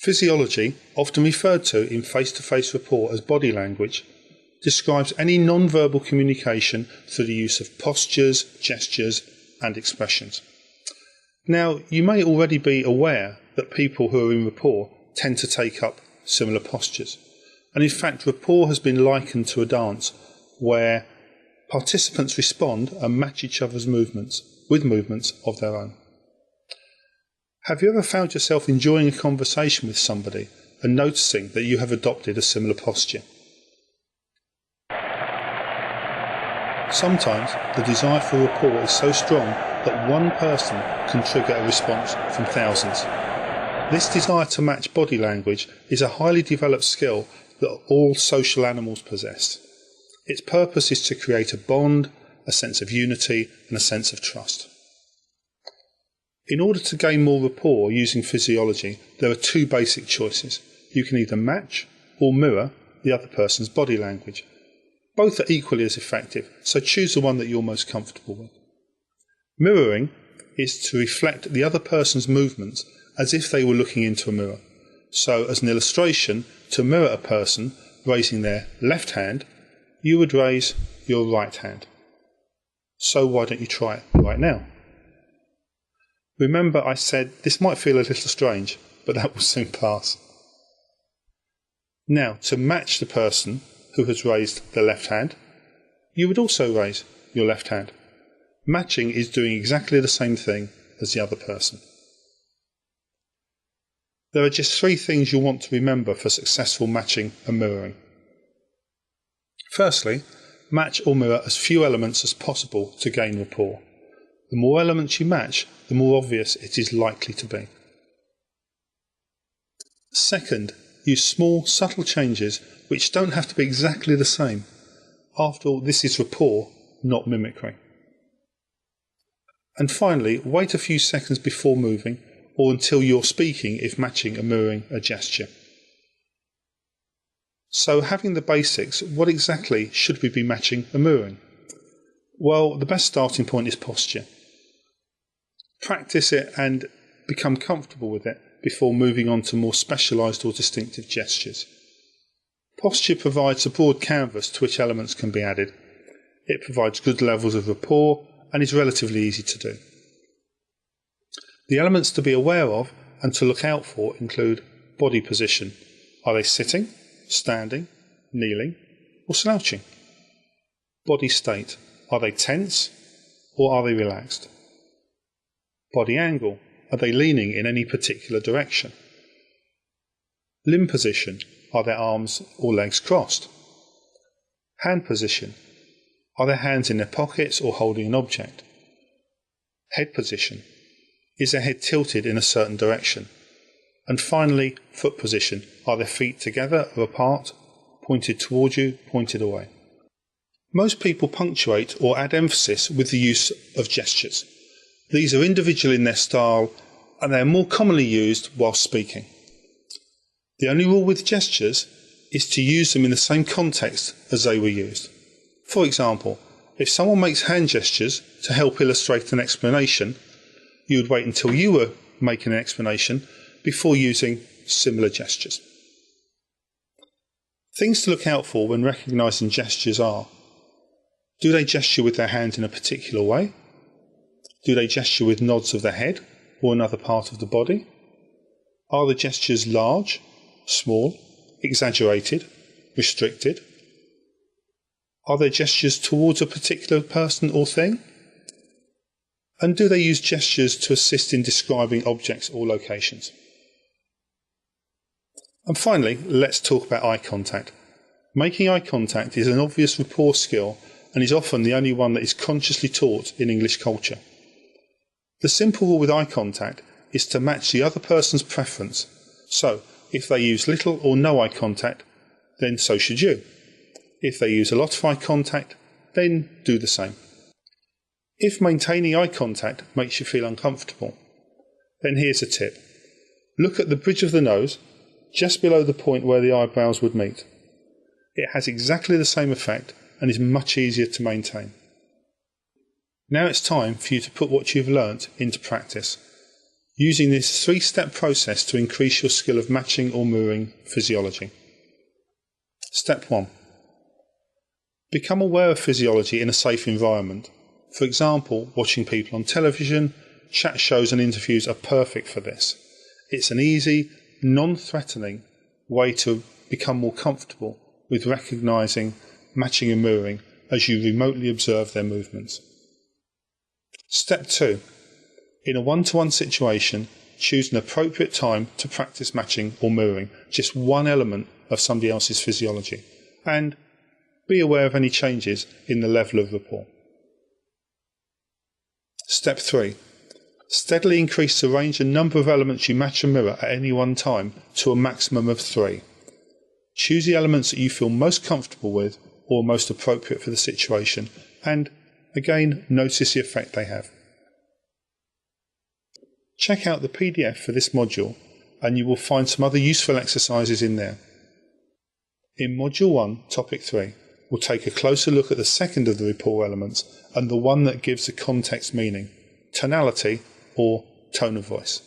Physiology, often referred to in face-to-face rapport as body language, describes any non-verbal communication through the use of postures, gestures and expressions. Now, you may already be aware that people who are in rapport tend to take up similar postures. And in fact, rapport has been likened to a dance where participants respond and match each other's movements with movements of their own. Have you ever found yourself enjoying a conversation with somebody and noticing that you have adopted a similar posture? Sometimes the desire for rapport is so strong that one person can trigger a response from thousands. This desire to match body language is a highly developed skill that all social animals possess. Its purpose is to create a bond, a sense of unity and a sense of trust. In order to gain more rapport using physiology, there are two basic choices. You can either match or mirror the other person's body language. Both are equally as effective, so choose the one that you're most comfortable with. Mirroring is to reflect the other person's movements as if they were looking into a mirror. So, as an illustration, to mirror a person raising their left hand, you would raise your right hand. So why don't you try it right now? Remember, I said this might feel a little strange, but that will soon pass. Now, to match the person who has raised the left hand, you would also raise your left hand. Matching is doing exactly the same thing as the other person. There are just three things you'll want to remember for successful matching and mirroring. Firstly, match or mirror as few elements as possible to gain rapport. The more elements you match, the more obvious it is likely to be. Second, use small, subtle changes which don't have to be exactly the same. After all, this is rapport, not mimicry. And finally, wait a few seconds before moving or until you're speaking if matching and mirroring a gesture. So, having the basics, what exactly should we be matching and mirroring? Well, the best starting point is posture. Practice it and become comfortable with it before moving on to more specialised or distinctive gestures. Posture provides a broad canvas to which elements can be added. It provides good levels of rapport and is relatively easy to do. The elements to be aware of and to look out for include body position. Are they sitting, standing, kneeling or slouching? Body state. Are they tense or are they relaxed? Body angle. Are they leaning in any particular direction? Limb position. Are their arms or legs crossed? Hand position. Are their hands in their pockets or holding an object? Head position. Is their head tilted in a certain direction? And finally, foot position. Are their feet together or apart, pointed toward you, pointed away? Most people punctuate or add emphasis with the use of gestures. These are individual in their style and they are more commonly used while speaking. The only rule with gestures is to use them in the same context as they were used. For example, if someone makes hand gestures to help illustrate an explanation, you would wait until you were making an explanation before using similar gestures. Things to look out for when recognising gestures are: do they gesture with their hand in a particular way? Do they gesture with nods of the head or another part of the body? Are the gestures large, small, exaggerated, restricted? Are there gestures towards a particular person or thing? And do they use gestures to assist in describing objects or locations? And finally, let's talk about eye contact. Making eye contact is an obvious rapport skill and is often the only one that is consciously taught in English culture. The simple rule with eye contact is to match the other person's preference. So, if they use little or no eye contact, then so should you. If they use a lot of eye contact, then do the same. If maintaining eye contact makes you feel uncomfortable, then here's a tip. Look at the bridge of the nose, just below the point where the eyebrows would meet. It has exactly the same effect and is much easier to maintain. Now it's time for you to put what you've learnt into practice. using this 3-step process to increase your skill of matching or mirroring physiology. Step 1. Become aware of physiology in a safe environment. For example, watching people on television, chat shows and interviews are perfect for this. It's an easy, non-threatening way to become more comfortable with recognising, matching and mirroring as you remotely observe their movements. Step 2. In a one-to-one situation, choose an appropriate time to practice matching or mirroring just one element of somebody else's physiology, and be aware of any changes in the level of rapport. Step 3. Steadily increase the range and number of elements you match and mirror at any one time to a maximum of 3. Choose the elements that you feel most comfortable with or most appropriate for the situation, and again, notice the effect they have. Check out the PDF for this module and you will find some other useful exercises in there. In Module 1, Topic 3, we'll take a closer look at the second of the rapport elements and the one that gives the context meaning, tonality or tone of voice.